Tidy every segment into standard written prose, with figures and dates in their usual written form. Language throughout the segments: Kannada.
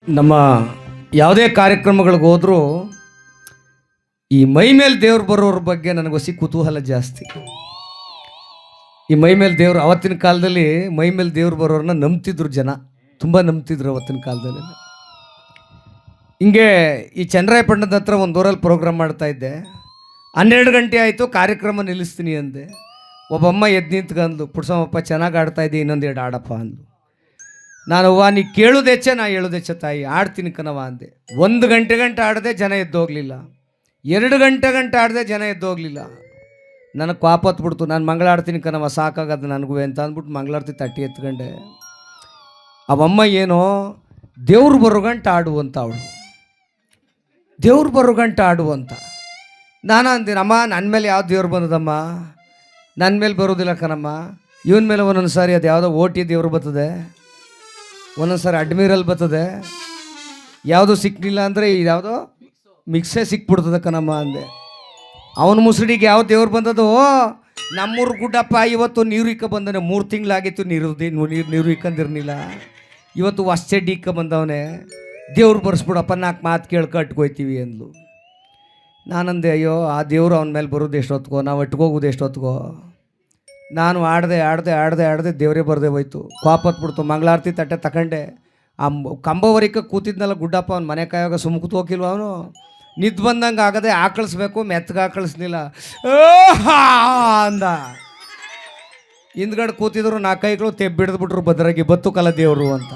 ನಮ್ಮ ಯಾವುದೇ ಕಾರ್ಯಕ್ರಮಗಳಿಗೆ ಹೋದರೂ ಈ ಮೈ ಮೇಲೆ ದೇವ್ರು ಬರೋರ ಬಗ್ಗೆ ನನಗೊಸಿ ಕುತೂಹಲ ಜಾಸ್ತಿ. ಈ ಮೈ ಮೇಲೆ ದೇವ್ರು ಅವತ್ತಿನ ಕಾಲದಲ್ಲಿ ಮೈ ಮೇಲೆ ದೇವ್ರು ಬರೋರನ್ನ ನಂಬ್ತಿದ್ರು ಜನ, ತುಂಬ ನಂಬ್ತಿದ್ರು ಅವತ್ತಿನ ಕಾಲದಲ್ಲಿ. ಹಿಂಗೆ ಈ ಚನ್ನರಾಯಪಟ್ಟಣದ ಹತ್ರ ಒಂದು ಊರಲ್ಲಿ ಪ್ರೋಗ್ರಾಮ್ ಮಾಡ್ತಾ ಇದ್ದೆ. 12 ಗಂಟೆ ಆಯಿತು, ಕಾರ್ಯಕ್ರಮ ನಿಲ್ಲಿಸ್ತೀನಿ ಅಂದೆ. ಒಬ್ಬಮ್ಮ ಎದ್ದು ನಿಂತ್ಕಂದ್ಲು, ಪುಡ್ಸಮ್ಮಪ್ಪ ಚೆನ್ನಾಗಿ ಆಡ್ತಾ ಇದ್ದೆ, ಇನ್ನೊಂದು ಎರಡು ಆಡಪ್ಪ ಅಂದ್ಲು. ನಾನು ನೀ ಕೇಳೋದೆಚ್ಚ, ನಾ ಹೇಳೋದೆಚ್ಚ ತಾಯಿ, ಆಡ್ತೀನಿ ಕಣವ ಅಂದೆ. 1 ಗಂಟೆ ಆಡದೆ, ಜನ ಎದ್ದೋಗಲಿಲ್ಲ. 2 ಗಂಟೆ ಆಡದೆ, ಜನ ಎದ್ದೋಗಲಿಲ್ಲ. ನನಗೆ ವಾಪತ್ತು ಬಿಡ್ತು. ನಾನು ಮಂಗಳಾಡ್ತೀನಿ ಕಣವ, ಸಾಕಾಗದು ನನಗೂ ಅಂತ ಅಂದ್ಬಿಟ್ಟು ಮಂಗಳಾರತಿ ತಟ್ಟಿ ಎತ್ಕೊಂಡೆ. ಅವಮ್ಮ ಏನೋ ದೇವ್ರು ಬರೋ ಗಂಟೆ ಆಡು ಅಂತ, ಅವಳು ದೇವ್ರು ಬರೋ ಗಂಟೆ ಆಡು ಅಂತ. ನಾನು ಅಂದಿನಮ್ಮ, ನನ್ನ ಮೇಲೆ ಯಾವ ದೇವ್ರು ಬಂದದಮ್ಮ, ನನ್ನ ಮೇಲೆ ಬರೋದಿಲ್ಲ ಕಣಮ್ಮ. ಇವನ ಮೇಲೆ ಒಂದೊಂದು ಸಾರಿ ಅದು ಯಾವುದೋ ಓಟಿ ದೇವ್ರು ಬರ್ತದೆ, ಒಂದೊಂದು ಸಾರಿ ಅಡ್ಮಿರಲ್ ಬರ್ತದೆ, ಯಾವುದೂ ಸಿಕ್ಕಲಿಲ್ಲ ಅಂದರೆ ಯಾವುದೋ ಮಿಕ್ಸೇ ಸಿಕ್ಬಿಡ್ತದೆ ಕಣಮ್ಮ ಅಂದೆ. ಅವನ ಮುಸುಡಿಗೆ ಯಾವ ದೇವ್ರು ಬಂದದು? ನಮ್ಮೂರು ಗುಡ್ಡಪ್ಪ ಇವತ್ತು ನೀರು ಇಕ್ಕ ಬಂದವನೆ. 3 ತಿಂಗಳಾಗಿತ್ತು ನೀರು ಇಕ್ಕಂದಿರ್ನಿಲ್ಲ. ಇವತ್ತು ಹೊಸ್ಚಡ್ಡಿ ಇಕ್ಕ ಬಂದವನೇ. ದೇವ್ರು ಬರ್ಸ್ಬಿಡಪ್ಪ, 4 ಮಾತು ಕೇಳಿ ಕಟ್ಕೋಯ್ತೀವಿ ಅಂದ್ಲು. ನಾನಂದೆ, ಅಯ್ಯೋ ಆ ದೇವ್ರು ಅವನ ಮೇಲೆ ಬರೋದು ಎಷ್ಟೊತ್ಕೋ, ನಾವು ಇಟ್ಕೋಗೋದು ಎಷ್ಟೊತ್ಕೋ. ನಾನು ಆಡದೆ ದೇವರೇ ಬರದೆ ಹೋಯ್ತು. ಬಿಡ್ತು. ಮಂಗಳಾರತಿ ತಟ್ಟೆ ತಗೊಂಡೆ. ಆ ಕಂಬವರಿಕ ಕೂತಿದ್ನಲ್ಲ ಗುಡ್ಡಪ್ಪ, ಅವ್ನ ಮನೆ ಕಾಯಾಗ ಸುಮ್ಮ ಕೂತ್ಕೋಕಿಲ್ವ ಅವನು. ನಿದ್ದು ಬಂದಂಗೆ ಆಗದೆ ಆಕಳಿಸ್ಬೇಕು, ಮೆತ್ತಗೆ ಆಕಳಿಸ್ಲಿಲ್ಲ ಅಂದ. ಹಿಂದ್ಗಡೆ ಕೂತಿದ್ರು 4 ಕೈಗಳು ತೆಬ್ಬಿಡ್ದ್ಬಿಟ್ರು ಭದ್ರಾಗಿ, ಬತ್ತು ಕಲ ದೇವರು ಅಂತ.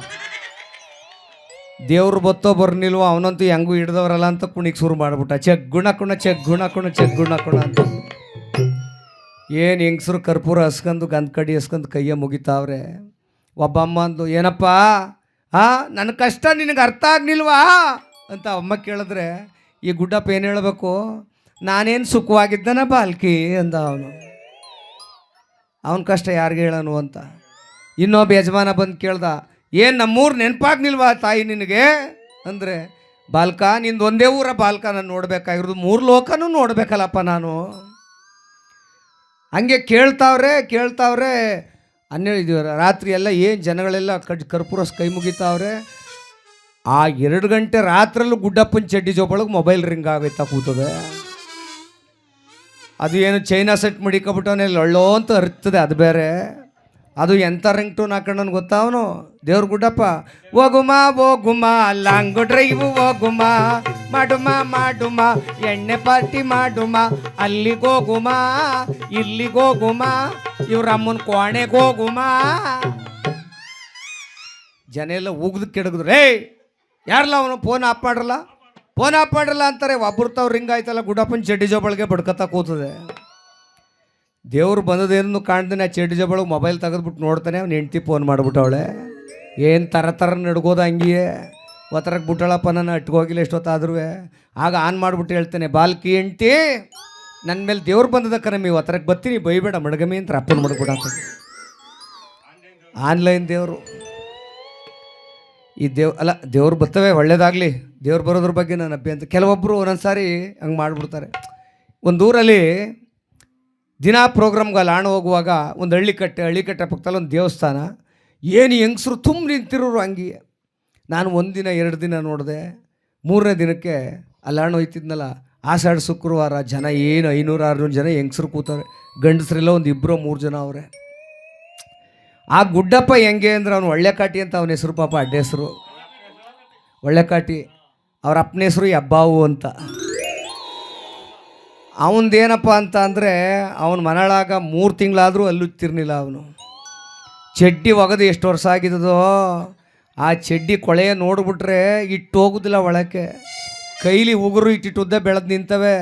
ದೇವ್ರು ಬತ್ತೋ ಬರ್ನಿಲ್ವೋ ಅವನಂತೂ ಹೆಂಗೂ ಹಿಡ್ದವ್ರಲ್ಲ ಅಂತ ಕುಣಿಗೆ ಶುರು ಮಾಡ್ಬಿಟ್ಟ. ಚೆಕ್ ಗುಣ ಅಂತ. ಏನು ಹೆಂಗಸರು ಕರ್ಪೂರ ಹಸ್ಕೊಂಡು ಗಂಧ ಕಡಿ ಹಸ್ಕೊಂಡು ಕೈಯ ಮುಗಿತಾವ್ರೆ. ಒಬ್ಬಮ್ಮ ಅಂದು, ಏನಪ್ಪ ನನ್ನ ಕಷ್ಟ ನಿನಗೆ ಅರ್ಥ ಆಗ್ನಿಲ್ವಾ ಅಂತ ಅಮ್ಮ ಕೇಳಿದ್ರೆ, ಈ ಗುಡ್ಡಪ್ಪ ಏನು ಹೇಳಬೇಕು, ನಾನೇನು ಸುಖವಾಗಿದ್ದನ ಬಾಲ್ಕಿ ಅಂದ ಅವನು. ಅವನ ಕಷ್ಟ ಯಾರಿಗೆ ಹೇಳನು ಅಂತ. ಇನ್ನೊಬ್ಬ ಯಜಮಾನ ಬಂದು ಕೇಳ್ದ, ಏನು ನಮ್ಮೂರು ನೆನಪಾಗ್ನಿಲ್ವಾ ತಾಯಿ ನಿನಗೆ ಅಂದರೆ, ಬಾಲ್ಕ ನಿಂದು ಒಂದೇ ಊರ ಬಾಲ್ಕ, ನಾನು ನೋಡ್ಬೇಕಾಗಿರೋದು 3 ಲೋಕನೂ ನೋಡ್ಬೇಕಲ್ಲಪ್ಪ ನಾನು. ಹಂಗೆ ಕೇಳ್ತಾವ್ರೆ. 12 ರಾತ್ರಿ ಎಲ್ಲ ಏನು ಜನಗಳೆಲ್ಲ ಕರ್ಪೂರಸ್ ಕೈ ಮುಗಿತಾವ್ರೆ. ಆ 2 ಗಂಟೆ ರಾತ್ರಿಯಲ್ಲೂ ಗುಡ್ಡಪ್ಪನ ಚಡ್ಡಿ ಜೋಬೊಳಗೆ ಮೊಬೈಲ್ ರಿಂಗ್ ಆಗೈತಾ ಕೂತದೆ. ಅದು ಏನು ಚೈನಾ ಸೆಟ್ ಮಡಿಕೊಬಿಟ್ಟವನೇ ಲೊಳ್ಳೋ ಅಂತ ಅರ್ತದೆ, ಅದು ಬೇರೆ. ಅದು ಎಂಥ ರಿಂಗ್ ಟೂನ್ ಹಾಕೊಂಡನು ಗೊತ್ತಾ ಅವನು, ದೇವ್ರ ಗುಡ್ಡಪ್ಪ. ಹೋಗುಮ ಲಾಂಗ್ ಡ್ರೈವ್ ಹೋಗುಮ, ಮಾಡುಮ ಎಣ್ಣೆ ಪಾರ್ಟಿ ಮಾಡುಮ, ಅಲ್ಲಿಗೋಗುಮ ಇಲ್ಲಿಗೋಗುಮ, ಇವ್ರ ಅಮ್ಮನ ಕೋಣೆಗೆ ಹೋಗುಮ. ಜನ ಎಲ್ಲ ಉಗ್ದು ಕೆಡಗಿದ್ರು. ರೇ ಯಾರಲ್ಲ ಅವನು, ಫೋನ್ ಆಫ್ ಮಾಡ್ರಲ್ಲ ಅಂತಾರೆ. ಒಬ್ಬರು ತಾವ್ ರಿಂಗ್ ಆಯ್ತಲ್ಲ, ಗುಡ್ಡಪ್ಪನ ಚಡ್ಡಿ ಜೋಬಳಿಗೆ ಬಡ್ಕತ್ತಾ ಕೂತದೆ. ದೇವ್ರು ಬಂದದೇನು ಕಾಣ್ತಾನೆ. ಆ ಚಡ್ಡಿ ಜೋಬಳಿಗೆ ಮೊಬೈಲ್ ತೆಗೆದ್ಬಿಟ್ಟು ನೋಡ್ತಾನೆ, ಅವ್ನು ಹೆಂಡ್ತಿ ಫೋನ್ ಮಾಡಿಬಿಟ್ಟವಳೆ. ಏನು ತರ ನಡ್ಗೋದು ಹಂಗೆಯೇ ಒತ್ತರಕ್ಕೆ ಬಿಟ್ಟಳಪ್ಪ, ನಾನು ಅಟ್ಕೋಗಿಲ್ಲ ಎಷ್ಟೊತ್ತಾದ್ರೂ. ಆಗ ಆನ್ ಮಾಡಿಬಿಟ್ಟು ಹೇಳ್ತಾನೆ, ಬಾಲ್ಕಿ ಹೆಂಡ್ತಿ ನನ್ನ ಮೇಲೆ ದೇವ್ರು ಬಂದದ ಕಣಮಿ, ಒತ್ತರಕ್ಕೆ ಬರ್ತೀನಿ, ಬೈಬೇಡ ಮಡ್ಗಮಿ ಅಂತ ಅಪ್ಪನ ಮಾಡ್ಬಿಡ. ಆನ್ಲೈನ್ ದೇವರು. ಈ ದೇವ್ರು ಬರ್ತವೆ, ಒಳ್ಳೇದಾಗಲಿ. ದೇವ್ರು ಬರೋದ್ರ ಬಗ್ಗೆ ನಾನು ಅಂತ. ಕೆಲವೊಬ್ಬರು ಒಂದೊಂದು ಸಾರಿ ಹಂಗೆ ಮಾಡಿಬಿಡ್ತಾರೆ. ಒಂದು ಊರಲ್ಲಿ ದಿನ ಪ್ರೋಗ್ರಾಮ್ಗೆ ಅಲ್ಲಿ ಹೋಗುವಾಗ ಒಂದು ಹಳ್ಳಿಕಟ್ಟೆ ಪಕ್ಕದಲ್ಲಿ ಒಂದು ದೇವಸ್ಥಾನ. ಏನು ಹೆಂಗಸರು ತುಂಬ ನಿಂತಿರೋರು ಹಂಗೆ. ನಾನು 1 ದಿನ 2 ದಿನ ನೋಡಿದೆ. 3ನೇ ದಿನಕ್ಕೆ ಅಲ್ಲಿ ಹೋಯ್ತಿದ್ನಲ್ಲ, ಆಷಾಢ ಶುಕ್ರವಾರ, ಜನ ಏನು 500-600 ಜನ ಹೆಂಗಸರು ಕೂತವ್ರೆ. ಗಂಡಸರೆಲ್ಲ ಒಂದು 2-3 ಜನ ಅವರೇ. ಆ ಗುಡ್ಡಪ್ಪ ಹೆಂಗೆ ಅಂದ್ರೆ, ಅವನು ಒಳ್ಳೆಕಾಟಿ ಅಂತ ಅವನ ಹೆಸರು, ಪಾಪ ಅಡ್ಡ ಹೆಸರು ಒಳ್ಳೆಕಾಟಿ. ಅವ್ರ ಅಪ್ಪನ ಹೆಸರು ಹೆಬ್ಬಾವು ಅಂತ. ಅವನದೇನಪ್ಪ ಅಂತ ಅಂದರೆ, ಅವನ ಮನೆಯೊಳಗ 3 ತಿಂಗಳಾದರೂ ಅಲ್ಲುತ್ತಿರ್ನಿಲ್ಲ. ಅವನು ಚಡ್ಡಿ ಒಗೆದು ಎಷ್ಟು ವರ್ಷ ಆಗಿದ್ದದೋ, ಆ ಚಡ್ಡಿ ಕೊಳೆಯ ನೋಡಿಬಿಟ್ರೆ ಇಟ್ಟು ಹೋಗೋದಿಲ್ಲ ಒಳಕ್ಕೆ. ಕೈಲಿ ಉಗುರು ಇಟ್ಟಿಟ್ಟುದ್ದ ಬೆಳೆದು ನಿಂತವೆ,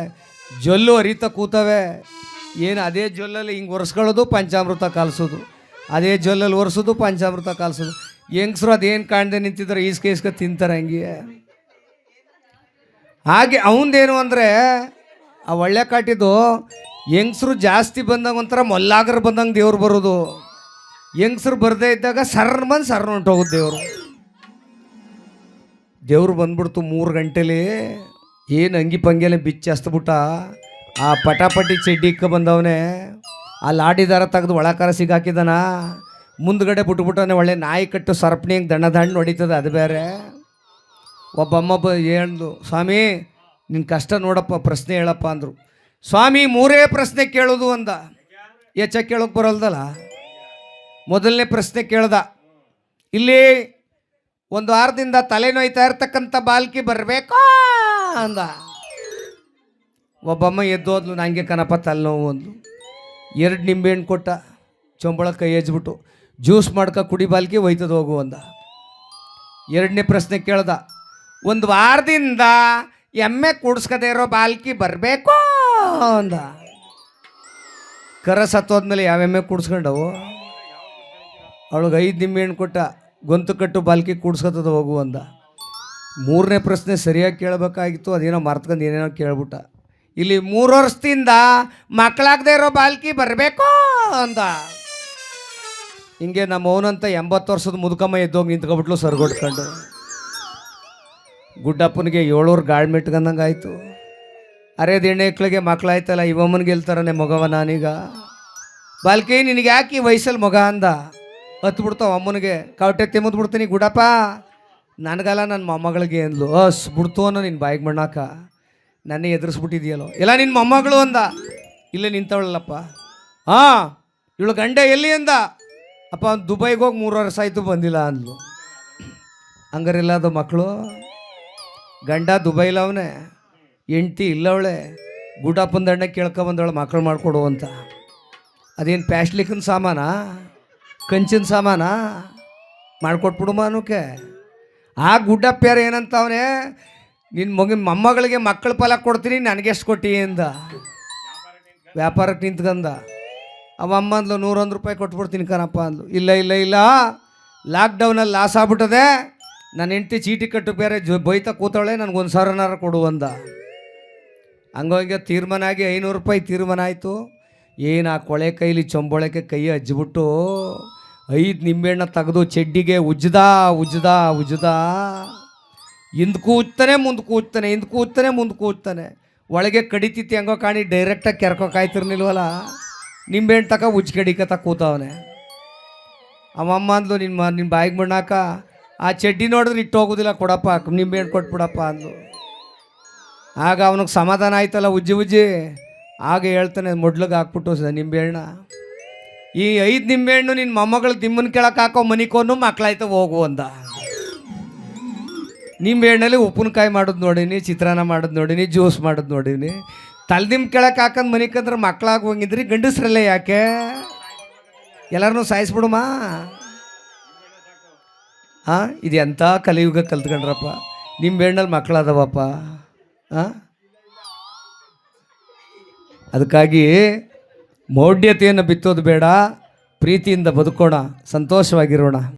ಜೊಲ್ಲು ಹರಿತಾ ಕೂತವೆ. ಏನು ಅದೇ ಜೊಲ್ಲಲ್ಲಿ ಹಿಂಗೆ ಒರೆಸ್ಕೊಳ್ಳೋದು, ಪಂಚಾಮೃತ ಕಾಲಿಸೋದು, ಅದೇ ಜೊಲ್ಲಲ್ಲಿ ಒರೆಸೋದು, ಪಂಚಾಮೃತ ಕಾಲಿಸೋದು. ಹೆಂಗಸರು ಅದೇನು ಕಾಣದೆ ನಿಂತಿದ್ದಾರೆ, ಈಸ್ಕೆ ತಿಂತಾರೆ ಹಂಗೆ. ಹಾಗೆ ಅವಂದೇನು ಅಂದರೆ, ಆ ಒಳ್ಳೆ ಕಾಟಿದ್ದು ಹೆಂಗಸರು ಜಾಸ್ತಿ ಬಂದಾಗ ಒಂಥರ ಮೊಲ್ಲಾಗರು ಬಂದಂಗೆ ದೇವ್ರು ಬರೋದು. ಹೆಂಗಸರು ಬರದೇ ಇದ್ದಾಗ ಸರ್ರ ಹೊಂಟೋಗೋದು ದೇವ್ರು ಬಂದ್ಬಿಡ್ತು 3 ಗಂಟೆಲಿ. ಏನು ಅಂಗಿ ಪಂಗಿಯಲ್ಲೇ ಬಿಚ್ಚಿ ಹಸ್ತ್ಬಿಟ್ಟ. ಆ ಪಟಾಪಟಿ ಚಡ್ಡಿ ಇಕ್ಕ ಬಂದವನೇ, ಆ ಲಾಡಿ ದಾರ ತೆಗೆದು ಒಳಕಾರ ಸಿಗಾಕಿದಾನ. ಮುಂದ್ಗಡೆ ಬಿಟ್ಬಿಟ್ಟವನೇ. ಒಳ್ಳೆ ನಾಯಿ ಕಟ್ಟು ಸರಪಣಿ ಹೆಂಗೆ ದಂಡ ಹೊಡಿತದೆ, ಅದು ಬೇರೆ. ಒಬ್ಬಮ್ಮ ಹೇಳ್ದು, ಸ್ವಾಮಿ ನಿನ್ನ ಕಷ್ಟ ನೋಡಪ್ಪ, ಪ್ರಶ್ನೆ ಹೇಳಪ್ಪ ಅಂದರು. ಸ್ವಾಮಿ 3 ಪ್ರಶ್ನೆ ಕೇಳೋದು ಅಂದ. ಹೆಚ್ಚ ಕೇಳೋಕೆ ಬರೋಲ್ದಲ್ಲ. ಮೊದಲನೇ ಪ್ರಶ್ನೆ ಕೇಳ್ದ, ಇಲ್ಲಿ 1 ವಾರದಿಂದ ತಲೆನೋಯ್ತಾ ಇರ್ತಕ್ಕಂಥ ಬಾಲ್ಕಿ ಬರಬೇಕೋ ಅಂದ. ಒಬ್ಬಮ್ಮ ಎದ್ದೋದ್ಲು, ನನಗೆ ಕನಪ ತಲೆನೋವು ಅಂದ್ಲು. 2 ನಿಂಬೆಹಣ್ಣು ಕೊಟ್ಟ, ಚೊಂಬಳ ಕೈ ಹಚ್ಬಿಟ್ಟು, ಜ್ಯೂಸ್ ಮಾಡ್ಕ ಕುಡಿ ಬಾಲ್ಕಿ ಒಯ್ತದ ಹೋಗು ಅಂದ. 2ನೇ ಪ್ರಶ್ನೆ ಕೇಳ್ದ, 1 ವಾರದಿಂದ ಎಮ್ಮೆ ಕೂಡಿಸ್ಕದೇ ಇರೋ ಬಾಲ್ಕಿ ಬರಬೇಕೋ ಅಂದ. ಕರ ಸತ್ತೋದ್ಮೇಲೆ ಯಾವ ಎಮ್ಮೆ ಕೂಡಿಸ್ಕೊಂಡವು? ಅವಳಿಗೆ 5 ನಿಂಬೆಹಣ್ಣು ಕೊಟ್ಟ, ಗೊಂತು ಕಟ್ಟು ಬಾಲ್ಕಿ ಕೂಡಿಸ್ಕೊತದ ಹೋಗು ಅಂದ. 3ನೇ ಪ್ರಶ್ನೆ ಸರಿಯಾಗಿ ಕೇಳಬೇಕಾಗಿತ್ತು, ಅದೇನೋ ಮರ್ತ್ಕೊಂಡು ಏನೇನೋ ಕೇಳ್ಬಿಟ್ಟ. ಇಲ್ಲಿ 3 ವರ್ಷದಿಂದ ಮಕ್ಕಳಾಗದೇ ಇರೋ ಬಾಲ್ಕಿ ಬರಬೇಕೋ ಅಂದ. ಹಿಂಗೆ ನಮ್ಮ ಅವನಂತ 80 ವರ್ಷದ ಮುದುಕಮ್ಮ ಎದ್ದೋಗಿ ನಿಂತ್ಕೊಬಿಟ್ಲು ಸರ್ಗೊಟ್ಕೊಂಡು. ಗುಡ್ಡಪ್ಪನಿಗೆ 7 ಗಾಳಿ ಮೆಟ್ಕೊಂಡಂಗೆ ಆಯಿತು. ಅರೇದು ಹೆಣ್ಣೆಕ್ಳಿಗೆ ಮಕ್ಕಳಾಯ್ತಲ್ಲ, ಇವಮ್ಮನಿಗೆ ಗೆಲ್ತಾರನೆ ಮಗವ ನಾನೀಗ. ಬಾಲ್ಕಿ ನಿನಗೆ ಯಾಕೆ ಈ ವಯಸ್ಸಲ್ಲಿ ಮಗ ಅಂದ. ಹತ್ಬಿಡ್ತಾವ ಅಮ್ಮನಿಗೆ, ಕವಟೆ ತಿಮ್ಮದ್ಬಿಡ್ತೀನಿ. ಗುಡಪ್ಪ ನನಗಲ್ಲ ನನ್ನ ಮೊಮ್ಮಗಳಿಗೆ ಅಂದ್ಲು. ಬಿಡ್ತು ಅನ್ನೋ ನಿನ್ನ ಬಾಯಿಗೆ ಮಣ್ಣಾಕ, ನನ್ನೇ ಎದುರಿಸ್ಬಿಟ್ಟಿದೆಯಲ್ಲೋ. ಎಲ್ಲ ನಿನ್ನ ಮೊಮ್ಮಗಳು ಅಂದ. ಇಲ್ಲೇ ನಿಂತವಳಲ್ಲಪ್ಪ. ಹಾಂ, ಇವಳು ಗಂಡ ಎಲ್ಲಿ ಅಂದ. ಅಪ್ಪ ಅವ್ನು ದುಬೈಗೆ ಹೋಗಿ 3 ವರ್ಷ ಆಯಿತು ಬಂದಿಲ್ಲ ಅಂದ್ಲು. ಹಂಗಾರಿಲ್ಲ ಅದು ಮಕ್ಕಳು. ಗಂಡ ದುಬೈಲ ಅವನೇ, ಹೆಂಡ್ತಿ ಇಲ್ಲವಳೆ. ಗುಡಪ್ಪನ ದಂಡ ಕೇಳ್ಕೊಬಂದವಳೆ ಮಕ್ಕಳು ಮಾಡಿಕೊಡು ಅಂತ. ಅದೇನು ಪ್ಯಾಸ್ಲಿಕ್ಕನ ಸಾಮಾನ, ಕಂಚಿನ ಸಾಮಾನ ಮಾಡಿಕೊಟ್ಬಿಡು ಮಾನುಕೆ. ಆ ಗುಡ್ಡಪ್ಪ್ಯಾರ ಏನಂತವನೇ, ನಿನ್ನ ಮೊಮ್ಮಗಳಿಗೆ ಮಕ್ಕಳ ಫಲ ಕೊಡ್ತೀನಿ, ನನಗೆಷ್ಟು ಕೊಟ್ಟಿ ಅಂದ. ವ್ಯಾಪಾರಕ್ಕೆ ನಿಂತ್ಕಂದ. ಅವ ಅಮ್ಮ ಅಂದ್ಲು, 101 ರೂಪಾಯಿ ಕೊಟ್ಬಿಡ್ತೀನಿ ಕಣಪ್ಪ ಅಂದ್ಲು. ಇಲ್ಲ ಇಲ್ಲ ಇಲ್ಲ, ಲಾಕ್ಡೌನಲ್ಲಿ ಲಾಸ್ ಆಗ್ಬಿಟ್ಟದೆ, ನನ್ನ ಹೆಂಡ್ತಿ ಚೀಟಿ ಕಟ್ಟು ಬೇರೆ ಬೈತಾ ಕೂತವಳೆ, ನನಗೊಂದು 1000 ಕೊಡು ಅಂದ. ಹಂಗೋಗಿ ತೀರ್ಮಾನ ಆಗಿ 500 ರೂಪಾಯಿ ತೀರ್ಮಾನ ಆಯಿತು. ಏನು ಆ ಕೊಳೆ ಕೈಲಿ ಚೊಂಬೊಳಕ್ಕೆ ಕೈ ಹಚ್ಚಿಬಿಟ್ಟು 5 ನಿಂಬೆಹಣ್ಣ ತೆಗೆದು ಚೆಡ್ಡಿಗೆ ಉಜ್ಜದ ಹಿಂದೆ ಕೂತಾನೆ ಮುಂದೆ ಕೂತಾನೆ, ಹಿಂದೆ ಕೂತಾನೆ ಮುಂದೆ ಕೂತಾನೆ. ಒಳಗೆ ಕಡಿತಿತ್ತು ಹೆಂಗೋ ಕಾಣಿ, ಡೈರೆಕ್ಟಾಗಿ ಕೆರ್ಕೋಕಾಯ್ತಿರ್ನಿಲ್ವಲ್ಲ. ನಿಂಬೆಹಣ್ಣು ತಕ ಉಜ್ಜಿ ಕಡಿಕತ್ತ ಕೂತವನೆ. ಅವಮ್ಮ ಅಂದ್ಲು, ನಿನ್ನ ಬಾಯಿಗೆ ಮಣ್ಣಾಕ, ಆ ಚಡ್ಡಿ ನೋಡಿದ್ರೆ ಇಟ್ಟು ಹೋಗೋದಿಲ್ಲ, ಕೊಡಪ್ಪ ನಿಂಬೆಹಣ್ಣು ಕೊಟ್ಬಿಡಪ್ಪ ಅಂದ್ಲು. ಆಗ ಅವನಿಗೆ ಸಮಾಧಾನ ಆಯ್ತಲ್ಲ, ಉಜ್ಜಿ. ಆಗ ಹೇಳ್ತಾನೆ, ಮೊಡ್ಲಿಗೆ ಹಾಕ್ಬಿಟ್ಟು ನಿಂಬೆಹಣ್ಣ, ಈ 5 ನಿಂಬೆಹಣ್ಣು ನಿನ್ನ ಮೊಮ್ಮಗಳು ದಿಮ್ಮನ ಕೆಳಕ್ಕೆ ಹಾಕೋ ಮನಿಕೋನು ಮಕ್ಕಳಾಯ್ತು ಹೋಗು ಅಂದ. ನಿಂಬೆಹಣ್ಣಲ್ಲಿ ಉಪ್ಪಿನಕಾಯಿ ಮಾಡೋದು ನೋಡೀನಿ, ಚಿತ್ರಾನ್ನ ಮಾಡೋದು ನೋಡೀನಿ, ಜ್ಯೂಸ್ ಮಾಡೋದು ನೋಡೀನಿ. ತಲೆದಿಮ್ ಕೆಳಕ್ಕೆ ಹಾಕಂದು ಮನಿಕಂದ್ರೆ ಮಕ್ಕಳಾಗುವಂಗಿದ್ರಿ, ಗಂಡಸ್ರಲ್ಲೇ ಯಾಕೆ ಎಲ್ಲರನ್ನೂ ಸಾಯಿಸ್ಬಿಡುಮಾ? ಹಾಂ, ಇದು ಎಂಥ ಕಲಿಯುಗ ಕಲ್ತ್ಕೊಂಡ್ರಪ್ಪ. ನಿಂಬೆಹಣ್ಣಲ್ಲಿ ಮಕ್ಕಳಾದವಪ್ಪ. ಹಾಂ, ಅದಕ್ಕಾಗಿ ಮೌಢ್ಯತೆಯನ್ನು ಬಿತ್ತೋದು ಬೇಡ, ಪ್ರೀತಿಯಿಂದ ಬದುಕೋಣ, ಸಂತೋಷವಾಗಿರೋಣ.